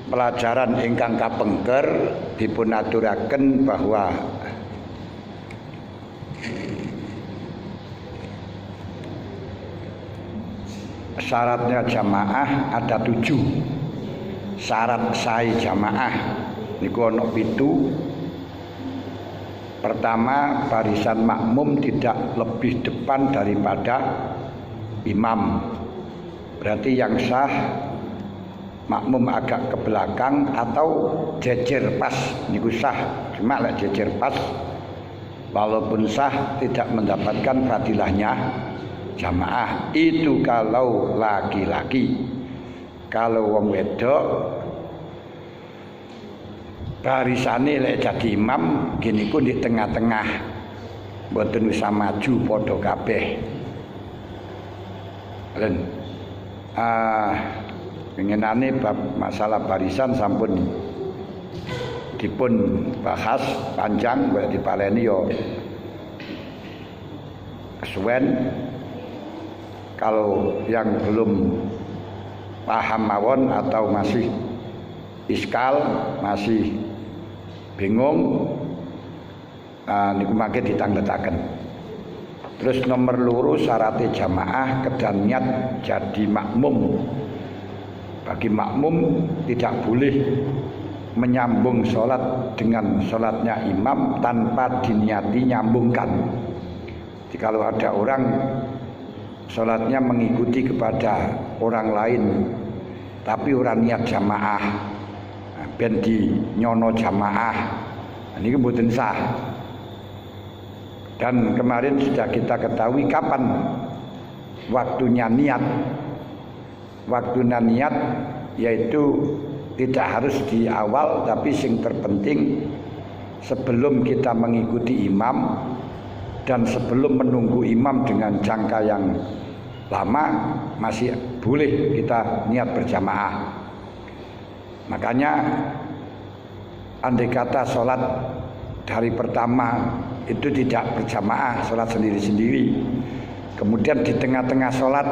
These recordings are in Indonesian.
pelajaran ingkang kapengker dipun aturaken bahwa syaratnya jamaah ada 7. Syarat sahih jamaah niku ana 7. Pertama, barisan makmum tidak lebih depan daripada imam. Berarti yang sah makmum agak ke belakang atau jejer pas niku sah. Cuma lek jejer pas walaupun sah tidak mendapatkan fadilahnya jamaah. Itu kalau laki-laki. Kalau wong wedok barisane lek jadi imam gini ku di tengah-tengah, mboten usah maju padha kabeh. Len pengenane bab masalah barisan sampun dipun bahas panjang, berarti dipaleni yo kesuwen. Kalau yang belum paham mawon atau masih iskal, masih bingung, niku mangke ditandhetaken. Terus nomor loro syaratnya jamaah kedan niat jadi makmum. Bagi makmum tidak boleh menyambung sholat dengan sholatnya imam tanpa diniati nyambungkan. Jadi kalau ada orang sholatnya mengikuti kepada orang lain tapi orang niat jamaah, ben di nyono jamaah, ini mboten sah. Dan kemarin sudah kita ketahui kapan waktunya niat. Waktunya niat yaitu tidak harus di awal, tapi sing terpenting sebelum kita mengikuti imam dan sebelum menunggu imam dengan jangka yang lama masih boleh kita niat berjamaah. Makanya andai kata sholat dari pertama itu tidak berjamaah, sholat sendiri-sendiri, kemudian di tengah-tengah sholat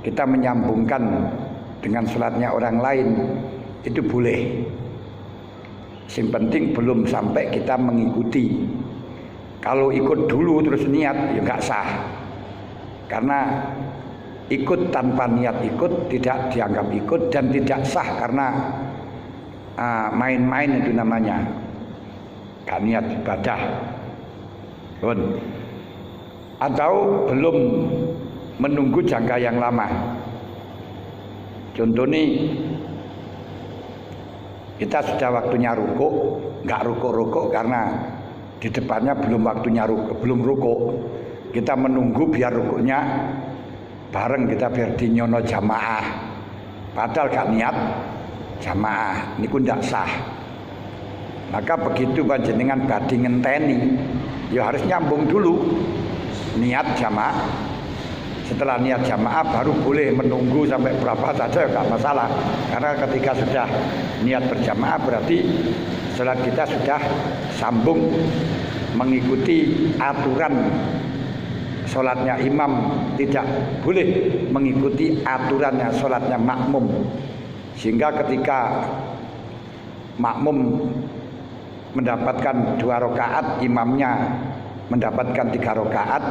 kita menyambungkan dengan sholatnya orang lain, itu boleh. Yang penting belum sampai kita mengikuti. Kalau ikut dulu terus niat ya nggak sah, karena ikut tanpa niat ikut tidak dianggap ikut dan tidak sah karena main-main itu namanya, gak niat ibadah. Atau belum menunggu jangka yang lama. Contoh nih, kita sudah waktunya rukuk, nggak rukuk karena di depannya belum waktunya rukuk, belum rukuk. Kita menunggu biar rukuknya bareng, kita biar dinyono jamaah. Padahal gak niat jamaah, niku ndak sah. Maka begitu panjenengan badhe ngenteni, ya harus nyambung dulu niat jamaah. Setelah niat jamaah baru boleh menunggu sampai berapa saja enggak masalah. Karena ketika sudah niat berjamaah berarti salat kita sudah sambung mengikuti aturan sholatnya imam, tidak boleh mengikuti aturannya sholatnya makmum. Sehingga ketika makmum mendapatkan 2 rakaat, imamnya mendapatkan 3 rakaat,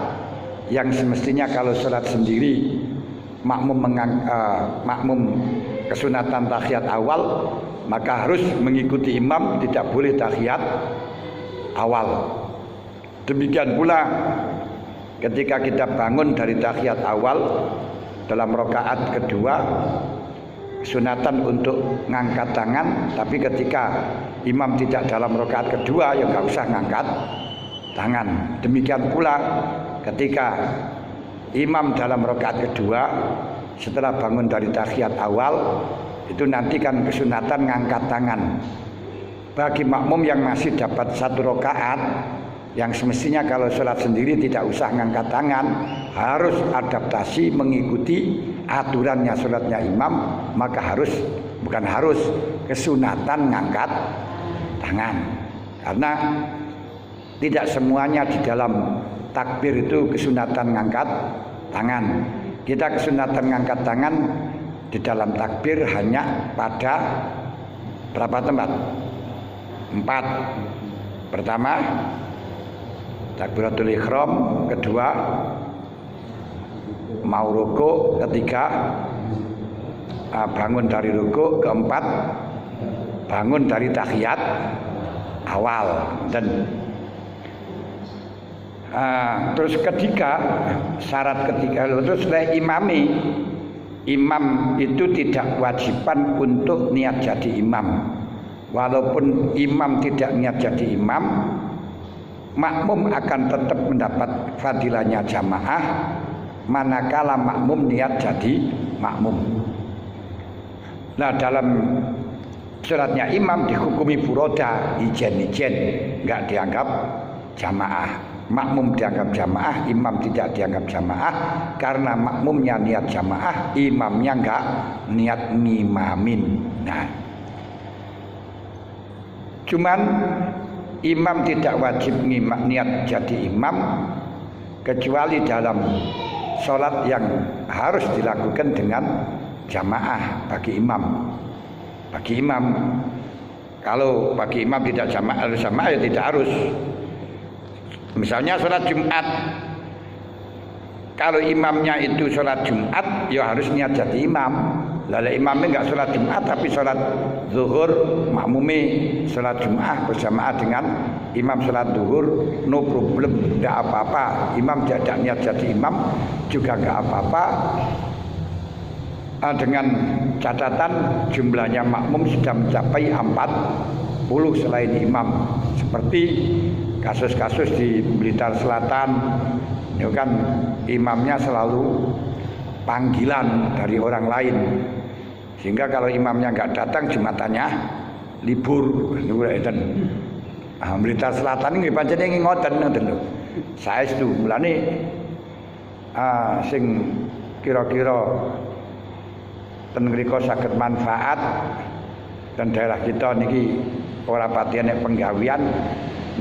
yang semestinya kalau sholat sendiri makmum kesunatan tahiyat awal, maka harus mengikuti imam, tidak boleh tahiyat awal. Demikian pula ketika kita bangun dari tahiyat awal dalam rakaat kedua, sunatan untuk ngangkat tangan, tapi ketika imam tidak dalam rakaat kedua ya nggak usah ngangkat tangan. Demikian pula ketika imam dalam rakaat kedua setelah bangun dari tahiyat awal, itu nanti kan kesunatan ngangkat tangan. Bagi makmum yang masih dapat 1 rakaat, yang semestinya kalau sholat sendiri tidak usah ngangkat tangan, harus adaptasi mengikuti aturannya sholatnya imam, maka harus kesunatan ngangkat tangan. Karena tidak semuanya di dalam takbir itu kesunatan ngangkat tangan. Kita kesunatan ngangkat tangan di dalam takbir hanya pada Berapa tempat? 4. Pertama takbiratul ihram, kedua mau rukuk, ketiga bangun dari rukuk, keempat bangun dari tahiyat awal, dan terus ketiga, syarat ketiga terus imam itu tidak wajiban untuk niat jadi imam. Walaupun imam tidak niat jadi imam, makmum akan tetap mendapat fadilahnya jamaah manakala makmum niat jadi makmum. Nah, dalam suratnya imam dihukumi furoda, ijen-ijen, nggak dianggap jamaah. Makmum dianggap jamaah, imam tidak dianggap jamaah karena makmumnya niat jamaah, imamnya nggak niat ngimamin. Nah, cuman imam tidak wajib niat jadi imam kecuali dalam sholat yang harus dilakukan dengan jamaah bagi imam. Bagi imam, kalau bagi imam tidak jamaah ya tidak harus. Misalnya sholat Jumat, kalau imamnya itu sholat Jumat, ya harus niat jadi imam. Lalu imamnya nggak sholat Jumat tapi sholat zuhur, makmumi sholat Jumat berjamaah dengan imam sholat zuhur, no problem, nggak apa-apa. Imam tidak niat jadi imam juga nggak apa-apa, dengan catatan jumlahnya makmum sudah mencapai 40 selain imam. Seperti kasus-kasus di Blitar Selatan, itu kan imamnya selalu panggilan dari orang lain, sehingga kalau imamnya nggak datang jumatannya libur. Blitar Selatan ini pancen ini ngoten lho. Saestu mulane sing kira-kira ten mriko saged manfaat dan daerah kita niki ora patihan nek penggawean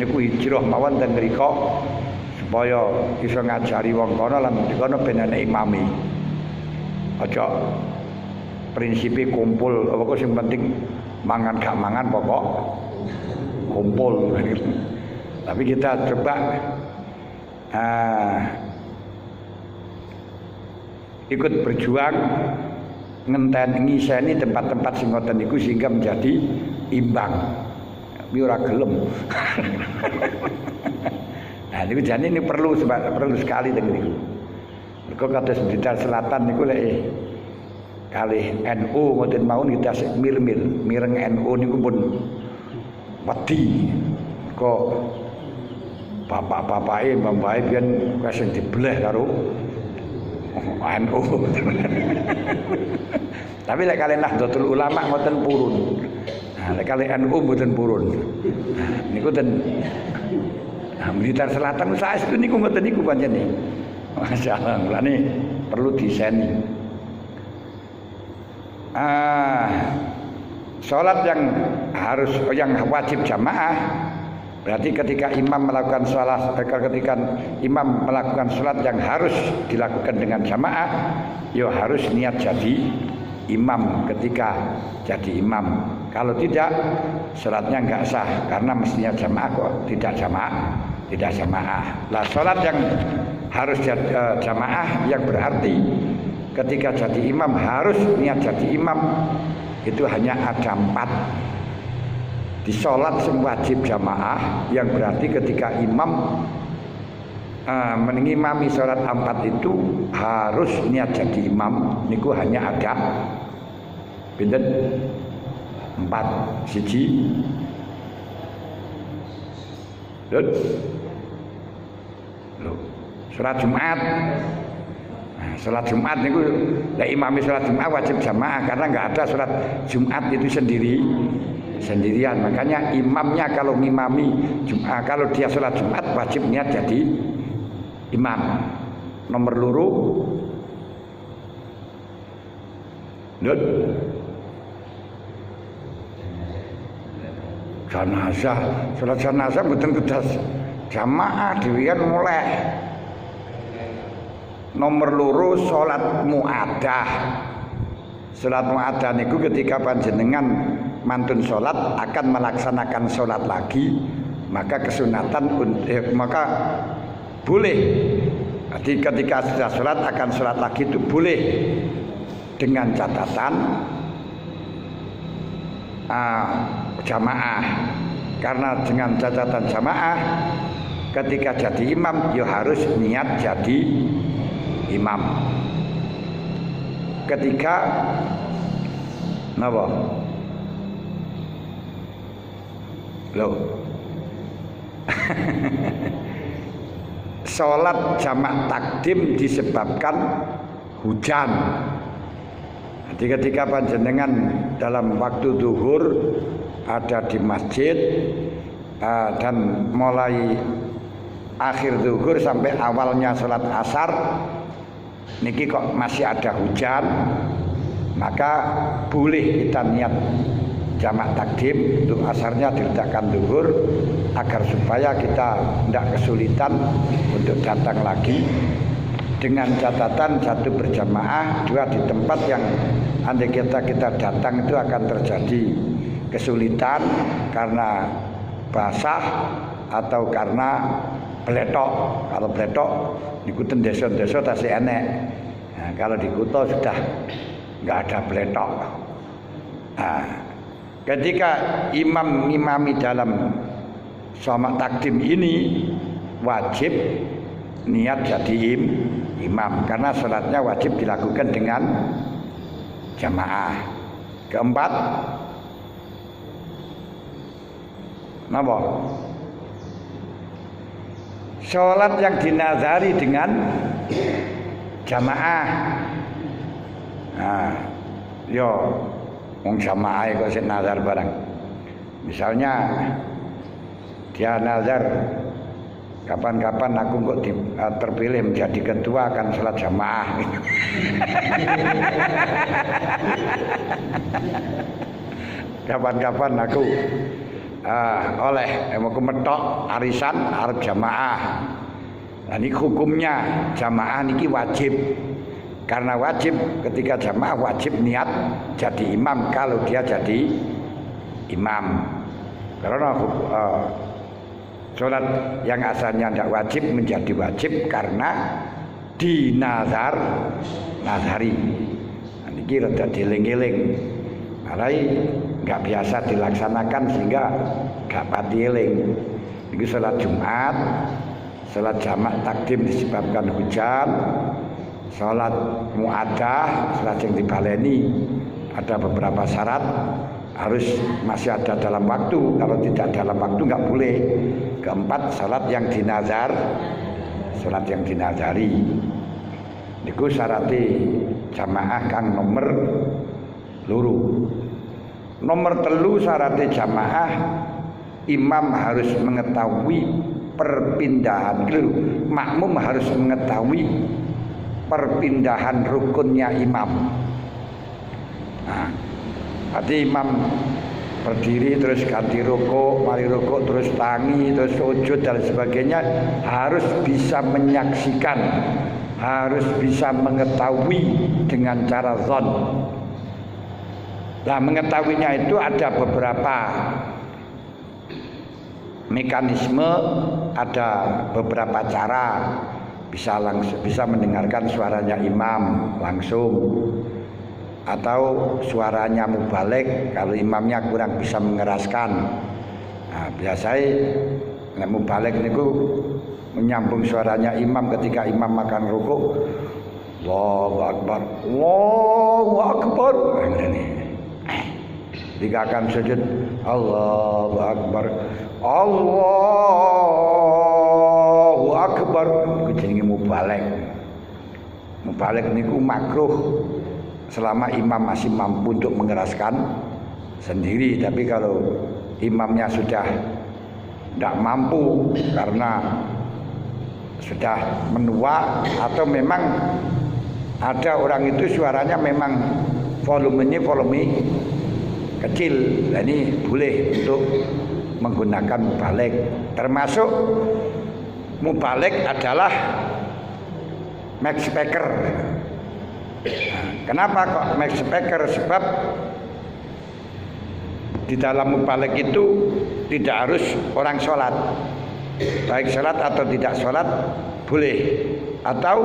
niku hijrah mawon ten mriko supaya iso ngajari wong kono lan kono ben ana imami. Aja prinsipe kumpul, apa sing penting mangan gak mangan pokok kumpul. Tapi kita coba ikut berjuang ngiseni tempat-tempat sing ngoten niku sehingga menjadi imbang. Tapi ora gelem. Nah, niku jane ini perlu sekali teng niku. Mergo kados Blitar Selatan niku lek kalih NU ngoten mawon kita sik mireng NU niku pun wedi. Kok bapak-bapake mbah-mbahe biyen wis dibleh karo NU. Tapi lek kalih Nahdlatul Ulama ngoten purun. Nah, lek kalih NU mboten purun. Nah, niku ten Blitar Selatan saestu niku ngoten niku pancene. Masyaallah, mulane perlu diseni. Salat yang wajib jamaah berarti ketika imam melakukan salat yang harus dilakukan dengan jamaah, ya harus niat jadi imam ketika jadi imam. Kalau tidak, salatnya enggak sah karena mestinya jamaah kok tidak jamaah. Lah salat yang harus jamaah yang berarti ketika jadi imam harus niat jadi imam itu hanya ada 4. Di sholat sing wajib jamaah yang berarti ketika imam mengimami sholat 4 itu harus niat jadi imam niku hanya ada pinten 4. Siji sholat Jumat. Nah, sholat Jumat niku lek imami sholat Jumat wajib jamaah karena nggak ada sholat Jumat itu sendirian. Makanya imamnya kalau ngimami Jumat, kalau dia sholat Jumat wajib niat jadi imam. Nomor loro jenazah. Sholat jenazah mboten kedah jamaah dhewean mulai. Nomor loro sholat mu'adah. Sholat mu'adah niku ketika panjenengan mantun sholat akan melaksanakan sholat lagi, maka kesunatan maka boleh. Jadi ketika sudah sholat akan sholat lagi itu boleh, dengan catatan jamaah. Karena dengan catatan jamaah, ketika jadi imam ya harus niat jadi imam. Ketika napa? Loh. Sholat jamak takdim disebabkan hujan. Jadi ketika panjenengan dalam waktu zuhur ada di masjid dan mulai akhir zuhur sampai awalnya sholat asar niki kok masih ada hujan, maka boleh kita niat jamak takdim untuk asarnya diletakkan zuhur agar supaya kita tidak kesulitan untuk datang lagi, dengan catatan satu berjamaah, dua di tempat yang andai kita datang itu akan terjadi kesulitan karena basah atau karena beletok. Kalau beletok ikutin desa-desa tasih enek. Nah, kalau di kota sudah nggak ada beletok. Nah, ketika imam ngimami dalam sholat takdim ini wajib niat jadi imam karena sholatnya wajib dilakukan dengan jamaah. Keempat, napa? Sholat yang dinazari dengan jamaah. Nah, yo wong jamaah kok sing nazar barang. Misalnya dia nazar, kapan-kapan aku kok terpilih menjadi ketua akan sholat jamaah. Kapan-kapan aku oleh aku metok arisan arep jamaah. Nah, ini hukumnya jamaah niki wajib. Karena wajib, ketika jamaah wajib niat jadi imam kalau dia jadi imam. Karena sholat yang asalnya tidak wajib menjadi wajib karena nazari. Niki rada dieling-eling. Marai nggak biasa dilaksanakan sehingga nggak pati eling. Niki sholat Jumat, sholat jamak takdim disebabkan hujan, sholat mu'adah, sholat yang dibaleni ada beberapa syarat harus masih ada dalam waktu. Kalau tidak dalam waktu nggak boleh. Keempat, sholat yang dinazar, sholat yang dinazari. Niku syarati jamaah kang nomor loro. Nomor telu syarati jamaah imam harus mengetahui perpindahan makmum harus mengetahui perpindahan rukunnya imam. Nah, berarti imam berdiri terus ganti rukuk, mari rukuk terus tangi, terus sujud dan sebagainya harus bisa menyaksikan, harus bisa mengetahui dengan cara zon. Nah, mengetahuinya itu ada beberapa mekanisme, ada beberapa cara. Bisa mendengarkan suaranya imam langsung, atau suaranya mubalig kalau imamnya kurang bisa mengeraskan. Nah, biasanya mubalig niku menyambung suaranya imam ketika imam makan rukuk. Allahu Akbar, Allahu Akbar. Jika akan sujud, Allahu Akbar, Allahu Akbar. Iku jenenge mubalig. Mubalig niku makruh selama imam masih mampu untuk mengeraskan sendiri. Tapi kalau imamnya sudah tidak mampu karena sudah menua atau memang ada orang itu suaranya memang volumenya volume kecil, nah ini boleh untuk menggunakan mubalig. Termasuk mubalig adalah mic speaker. Kenapa kok mic speaker? Sebab Di dalam mubalik itu tidak harus orang sholat, baik sholat atau tidak sholat boleh, atau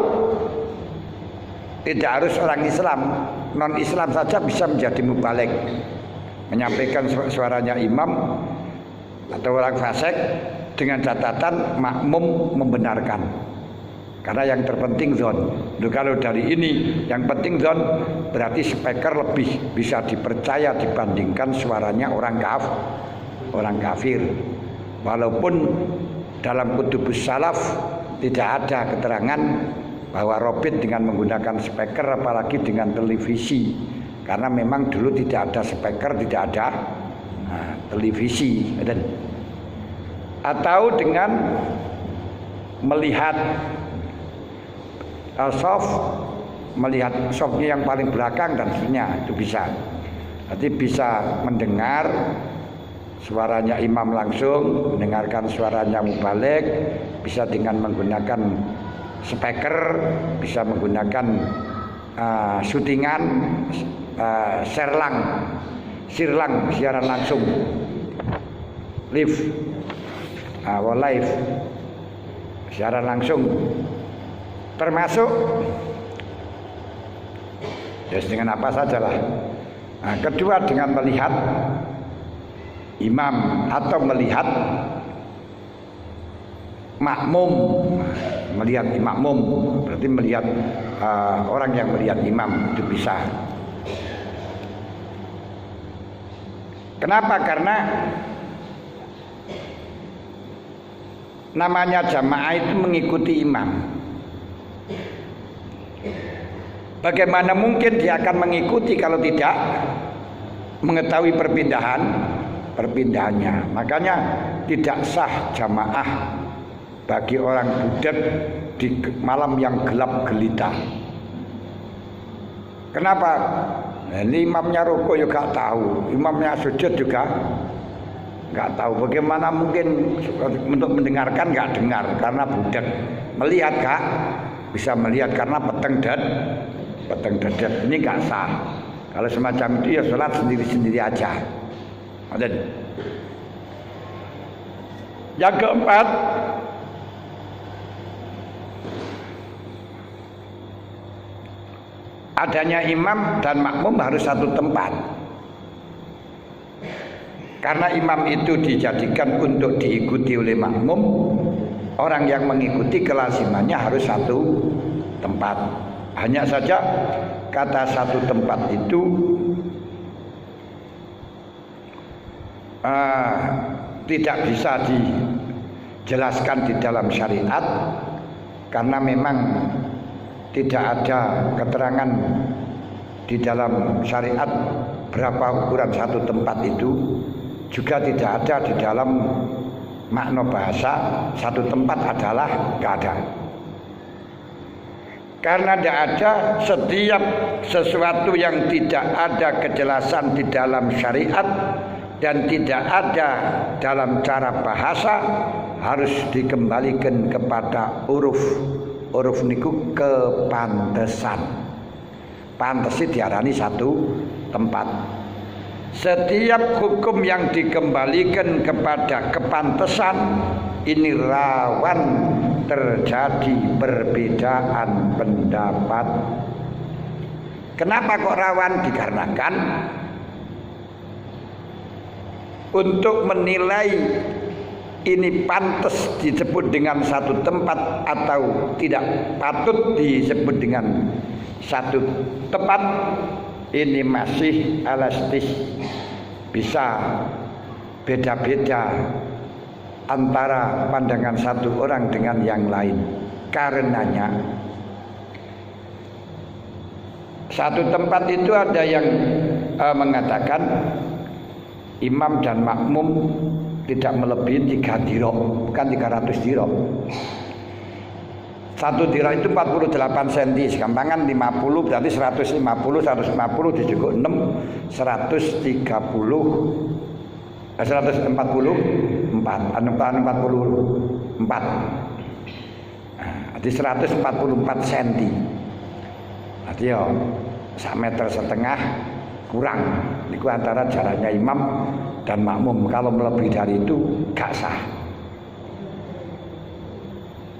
tidak harus orang Islam, non Islam saja bisa menjadi mubalik, menyampaikan suaranya imam atau orang fasik dengan catatan makmum membenarkan. Karena yang terpenting zon. Kalau dari ini yang penting zon, berarti speaker lebih bisa dipercaya dibandingkan suaranya orang kafir. Walaupun dalam kutubus salaf tidak ada keterangan bahwa robit dengan menggunakan speaker, apalagi dengan televisi. Karena memang dulu tidak ada speaker, tidak ada televisi. Atau dengan melihat soft, melihat softnya yang paling belakang dan seterusnya, itu bisa. Nanti bisa mendengar suaranya imam langsung, mendengarkan suaranya mubalik, bisa dengan menggunakan speaker, bisa menggunakan syutingan, sirlang, siaran langsung, live, siaran langsung. Termasuk ya dengan apa sajalah. Kedua dengan melihat imam atau melihat makmum, berarti melihat orang yang melihat imam itu bisa. Kenapa? Karena namanya jamaah itu mengikuti imam. Bagaimana mungkin dia akan mengikuti kalau tidak mengetahui perpindahannya? Makanya tidak sah jamaah bagi orang budak di malam yang gelap gelita. Kenapa? Ini imamnya rukuk juga tahu, imamnya sujud juga nggak tahu. Bagaimana mungkin untuk mendengarkan nggak dengar karena budak. Melihat kak bisa melihat karena peteng dadat, ini nggak sah. Kalau semacam itu ya sholat sendiri-sendiri aja. Yang keempat, adanya imam dan makmum harus satu tempat. Karena imam itu dijadikan untuk diikuti oleh makmum, orang yang mengikuti kelasimannya harus satu tempat. Hanya saja kata satu tempat itu tidak bisa dijelaskan di dalam syariat, karena memang tidak ada keterangan di dalam syariat berapa ukuran satu tempat itu. Juga tidak ada di dalam makna bahasa satu tempat adalah nggak ada. Karena tidak ada, setiap sesuatu yang tidak ada kejelasan di dalam syariat dan tidak ada dalam cara bahasa harus dikembalikan kepada uruf. Uruf niku kepantesan. Pantesi diarani satu tempat. Setiap hukum yang dikembalikan kepada kepantesan ini rawan terjadi perbedaan pendapat. Kenapa kok rawan? Dikarenakan untuk menilai ini pantas disebut dengan satu tempat atau tidak patut disebut dengan satu tempat, ini masih elastis, bisa beda-beda antara pandangan satu orang dengan yang lain. Karenanya satu tempat itu ada yang mengatakan imam dan makmum tidak melebihi 3 dirham, bukan 300 dirham. Satu dirham itu 48 cm, sekampangan 50 berarti 150, 150 dicukup 6, 144. Jadi 144 cm. Jadi ya 1,5 meter kurang. Itu antara jaraknya imam dan makmum. Kalau melebihi dari itu gak sah.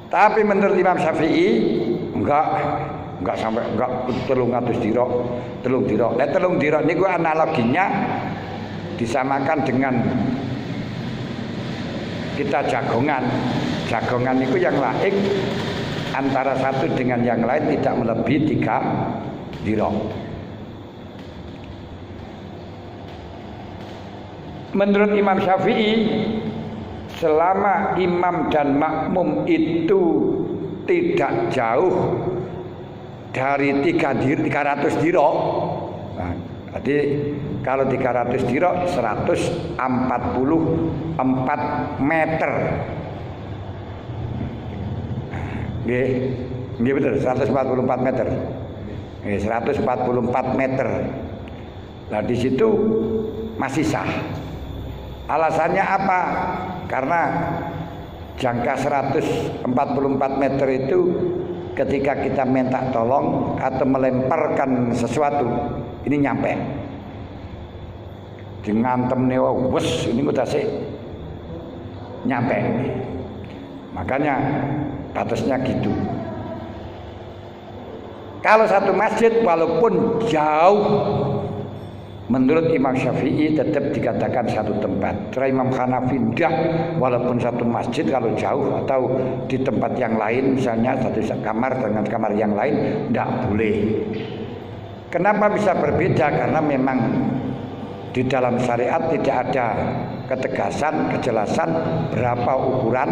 Tapi menurut Imam Syafi'i enggak sampai 300 dirok. Telung dirok niku analoginya disamakan dengan kita jagongan. Jagongan itu yang laik antara satu dengan yang lain tidak melebihi 3 dirok. Menurut Imam Syafi'i, selama imam dan makmum itu tidak jauh dari 300 dirok, nah, jadi kalau 300 dirok 144 meter. Nggih betul 144 meter. 144 meter. Nah di situ masih sah. Alasannya apa? Karena jangka 144 meter itu ketika kita minta tolong atau melemparkan sesuatu, ini nyampe. Ngantem nih, wes ini udah sih nyampe. Makanya batasnya gitu. Kalau satu masjid walaupun jauh, menurut Imam Syafi'i tetap dikatakan satu tempat. Terus Imam Hanafi tidak, walaupun satu masjid kalau jauh atau di tempat yang lain, misalnya satu kamar dengan kamar yang lain, tidak boleh. Kenapa bisa berbeda? Karena memang di dalam syariat tidak ada ketegasan, kejelasan berapa ukuran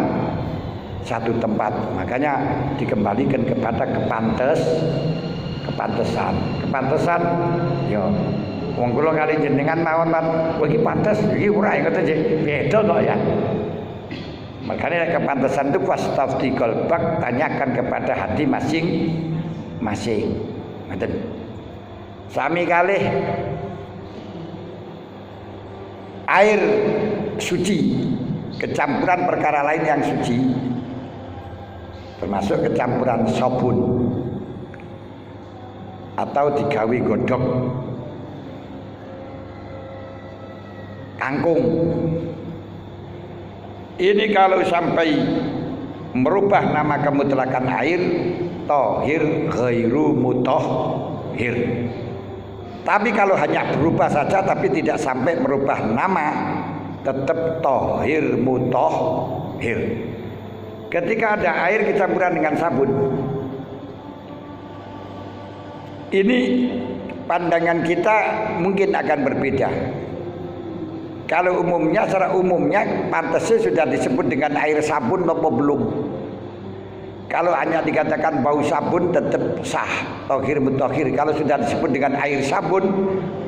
satu tempat. Makanya dikembalikan kepada kepantesan. Kepantesan, yo. Wong kula kali jenengan mawon kowe iki pantes, iki ora ngoten nggih. Beda kok ya. Makanya kepantesan itu fastafti qalbak, tanyakan kepada hati masing-masing. Ngoten. Sami kalih air suci kecampuran perkara lain yang suci, termasuk kecampuran sabun atau digawe godhog kangkung. Ini kalau sampai merubah nama kemutlakan air, tohir ghairu mutahhir. Tapi kalau hanya berubah saja tapi tidak sampai merubah nama, tetap tohir mutahhir. Ketika ada air kecampuran dengan sabun, ini pandangan kita mungkin akan berbeda. Kalau umumnya, secara umumnya pantasnya sudah disebut dengan air sabun atau belum. Kalau hanya dikatakan bau sabun tetap sah, tohir mutahhir. Kalau sudah disebut dengan air sabun,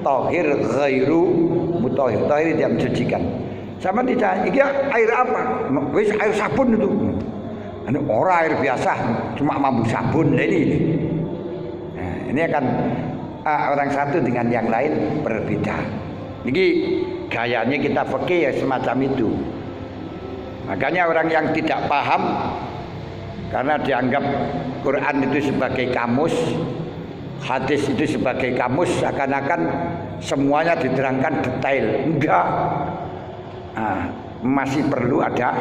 tohir ghairu mutahhir, tohir tidak mensucikan. Sama tidak, ini air apa? Wis air sabun itu. Ini orang air biasa, cuma mampu sabun. Nah, ini akan orang satu dengan yang lain berbeda. Ini gayanya kita fikih ya semacam itu. Makanya orang yang tidak paham, karena dianggap Quran itu sebagai kamus, hadis itu sebagai kamus, seakan-akan semuanya diterangkan detail. Enggak. Masih perlu ada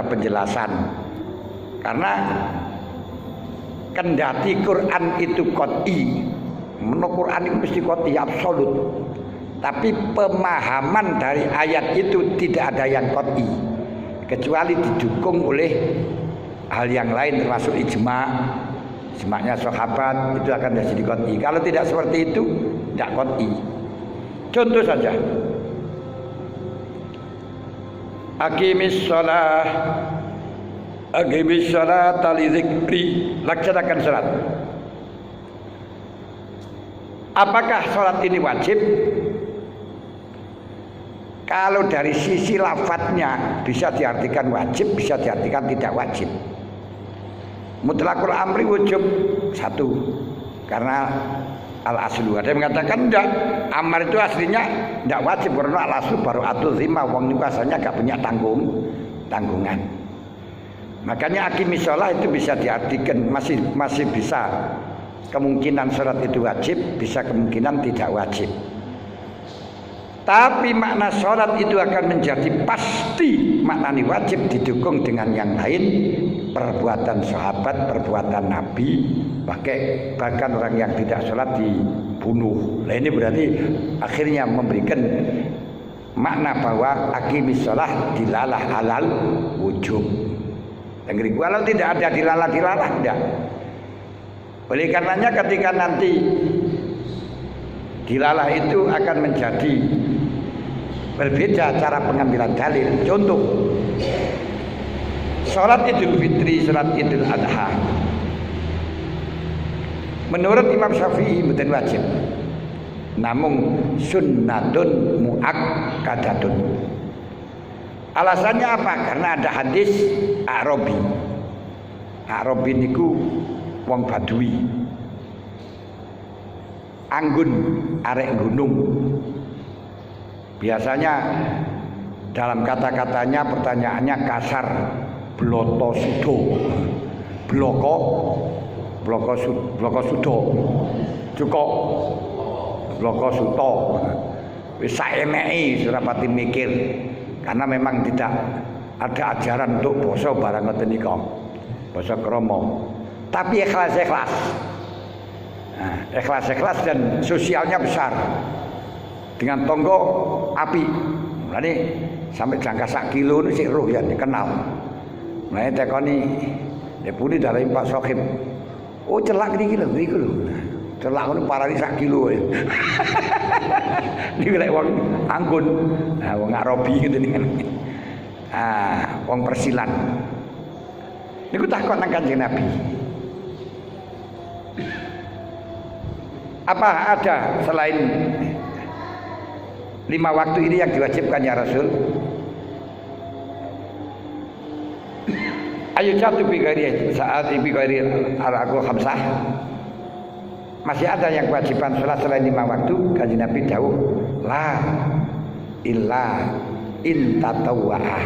penjelasan. Karena kendati Quran itu qat'i, menurut Quran itu mesti qat'i absolut. Tapi pemahaman dari ayat itu tidak ada yang qat'i, kecuali didukung oleh hal yang lain termasuk ijma'nya sahabat, itu akan jadi qat'i. Kalau tidak seperti itu tidak qat'i. Contoh saja, aqimis shalah li dzikri, laksanakan salat. Apakah salat ini wajib? Kalau dari sisi lafadznya bisa diartikan wajib, bisa diartikan tidak wajib. Mutlaqul amri wujub satu, karena al-aslu. Ada yang mengatakan enggak, amar itu aslinya enggak wajib karena al-aslu baru atul zimah, wong niku asalnya enggak punya tanggungan. Makanya aqimis shalah itu bisa diartikan masih bisa kemungkinan sholat itu wajib, bisa kemungkinan tidak wajib. Tapi makna sholat itu akan menjadi pasti maknanya wajib didukung dengan yang lain, perbuatan sahabat, perbuatan Nabi, bahkan orang yang tidak sholat dibunuh. Nah ini berarti akhirnya memberikan makna bahwa aqimis sholat dilalah halal wujub. Kalau tidak ada dilalah tidak. Oleh karenanya ketika nanti dilalah itu akan menjadi berbeda cara pengambilan dalil. Contoh, sholat Idul Fitri, sholat Idul Adha, menurut Imam Syafi'i bukan wajib, namun sunnatun muakkadatun. Alasannya apa? Karena ada hadis A'rabi. A'rabi niku wong Badui, anggun arek gunung. Biasanya dalam kata-katanya pertanyaannya kasar, bloto sudo, bloko sudo, cukup bloko suto, wis saeneki surapati mikir, karena memang tidak ada ajaran untuk basa barang ngoten nika, basa krama. Tapi ikhlas. Nah, ikhlas dan sosialnya besar. Dengan tonggo api. Mulane sampai jangka sak kilo ini sik roh ya dikenal. Mulane tekoni depuni dalem Pak Sohib. Oh celak niki lho, niku lho. Celak ngono parani sak kilo. Niku lek wong anggun. Nah, wong Arabi ngene niku. Ah, wong persilan. Niku takon nang Kanjeng Nabi. Apa ada selain 5 waktu ini yang diwajibkan ya Rasul? Ayo jatuh bigari saat bigari al-aqul khamsah. Masih ada yang kewajiban sholat selain 5 waktu? Kanjeng Nabi jauh la illa in tatawwa'ah.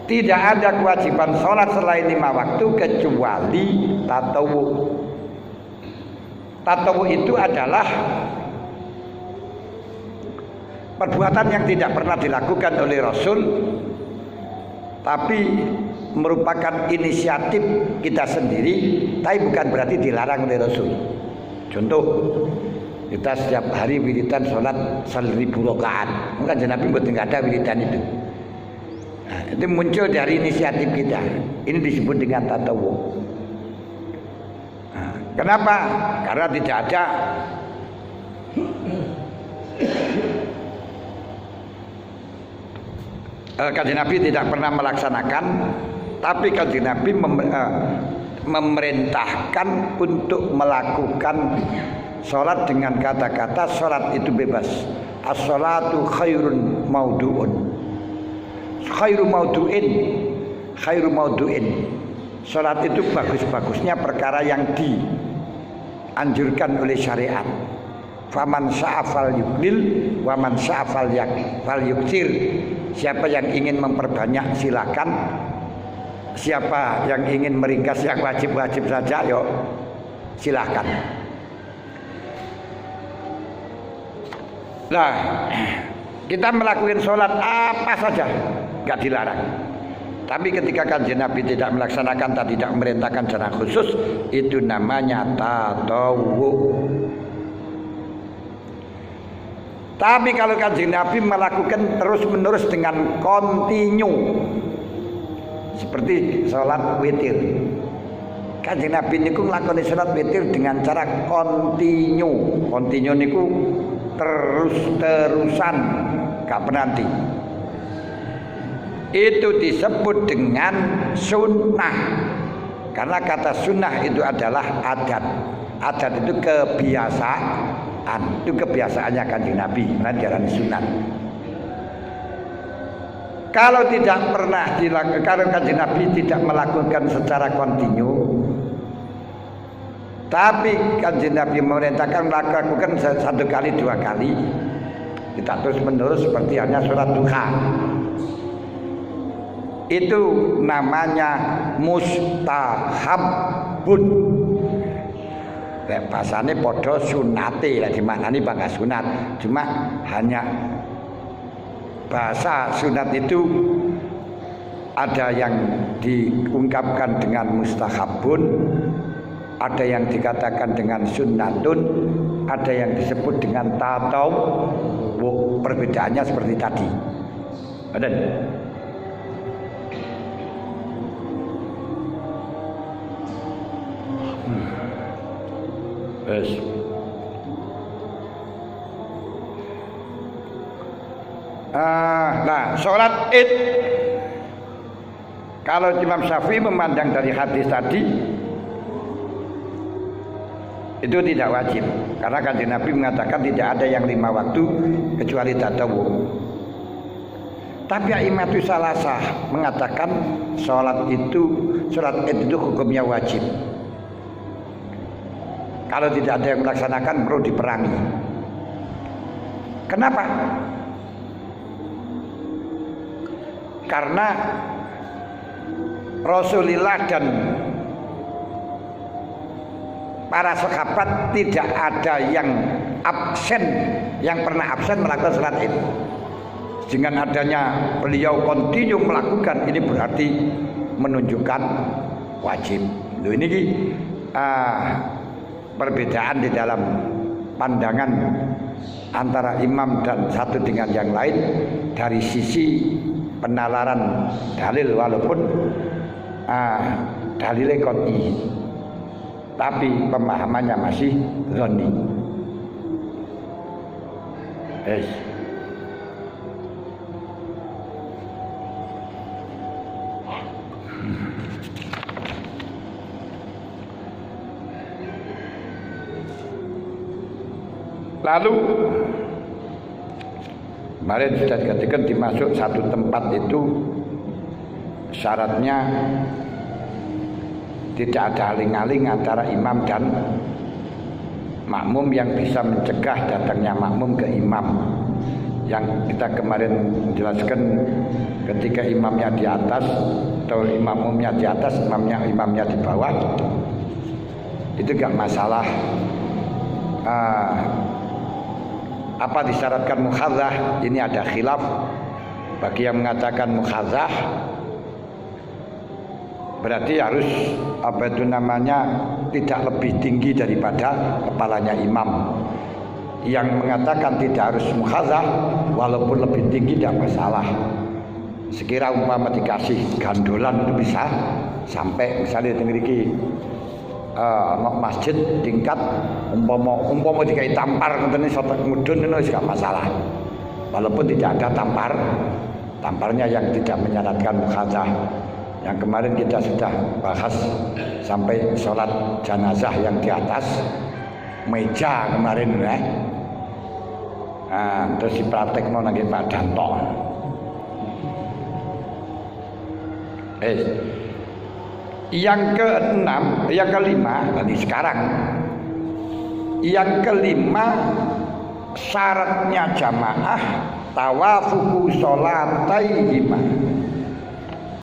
Tidak ada kewajiban sholat selain 5 waktu kecuali tatawu. Tatawu itu adalah perbuatan yang tidak pernah dilakukan oleh Rasul, tapi merupakan inisiatif kita sendiri, tapi bukan berarti dilarang oleh Rasul. Contoh, kita setiap hari wiridan sholat 1000 rakaat, maka Nabi buat nggak ada wiridan itu. Nah, itu muncul dari inisiatif kita. Ini disebut dengan tatawu. Nah, kenapa? Karena tidak ada Kanjeng Nabi tidak pernah melaksanakan, tapi Kanjeng Nabi memerintahkan untuk melakukan sholat dengan kata-kata sholat itu bebas. As-sholatu khairun maudu'un. Khairu maudu'in. Sholat itu bagus-bagusnya perkara yang dianjurkan oleh syariat. Faman sya'afal yuklil waman sya'afal yuksir. Siapa yang ingin memperbanyak silakan. Siapa yang ingin meringkas yang wajib-wajib saja, yuk silakan. Nah, kita melakukan sholat apa saja nggak dilarang. Tapi ketika Kanjeng Nabi tidak melaksanakan atau tidak memerintahkan secara khusus, itu namanya tatawu. Tapi kalau Kanjeng Nabi melakukan terus-menerus dengan kontinu, seperti sholat witir. Kanjeng Nabi niku nglakoni sholat witir dengan cara kontinu. Kontinu niku terus-terusan, gak penanti. Itu disebut dengan sunnah. Karena kata sunnah itu adalah adat. Adat itu kebiasaan. Itu kebiasaannya Kanjeng Nabi, mengajarkan sunat. Kalau tidak pernah dilakukan, kalau Kanjeng Nabi tidak melakukan secara kontinu, tapi Kanjeng Nabi memerintahkan melakukan 1 kali 2 kali, kita terus menerus seperti hanya sholat duha. Itu namanya mustahabun. bahasane padha sunate lah dimaknani bangga sunat. Cuma hanya bahasa sunat itu ada yang diungkapkan dengan mustahabun, ada yang dikatakan dengan sunnatun, ada yang disebut dengan tatawwu. Perbedaannya seperti tadi. Ada. Yes. Nah, sholat id, kalau Imam Syafi'i memandang dari hadis tadi itu tidak wajib, karena Kanjeng Nabi mengatakan tidak ada yang 5 waktu kecuali tatawwu. Tapi A'immatus Salasah mengatakan sholat id itu hukumnya wajib. Kalau tidak ada yang melaksanakan perlu diperangi. Kenapa? Karena Rasulullah dan para sahabat tidak ada yang absen, yang pernah absen melakukan sholat id. Dengan adanya beliau kontinu melakukan, ini berarti menunjukkan wajib. Ini perbedaan di dalam pandangan antara imam dan satu dengan yang lain dari sisi penalaran dalil, walaupun dalilnya qot'i, tapi pemahamannya masih zonni. Lalu kemarin sudah dikatakan dimasuk satu tempat itu syaratnya tidak ada aling-aling antara imam dan makmum yang bisa mencegah datangnya makmum ke imam. Yang kita kemarin jelaskan, ketika imamnya di atas atau makmumnya di atas, imamnya di bawah, itu gak masalah. Apa disyaratkan mukhadzah? Ini ada khilaf. Bagi yang mengatakan mukhadzah berarti harus tidak lebih tinggi daripada kepalanya imam. Yang mengatakan tidak harus mukhadzah, walaupun lebih tinggi tidak masalah. Sekira umpama dikasih gandolan itu bisa sampai misalnya memiliki masjid tingkat umpama dikai tampar ngene sotek mudun itu gak masalah. Walaupun tidak ada tamparnya yang tidak menyarankan mukhadzah. Yang kemarin kita sudah bahas sampai sholat jenazah yang di atas meja kemarin terus dipraktekno nang Pak Danto. Yang keenam, yang kelima, tadi sekarang. Yang kelima, syaratnya jamaah tawafuku sholatai jima.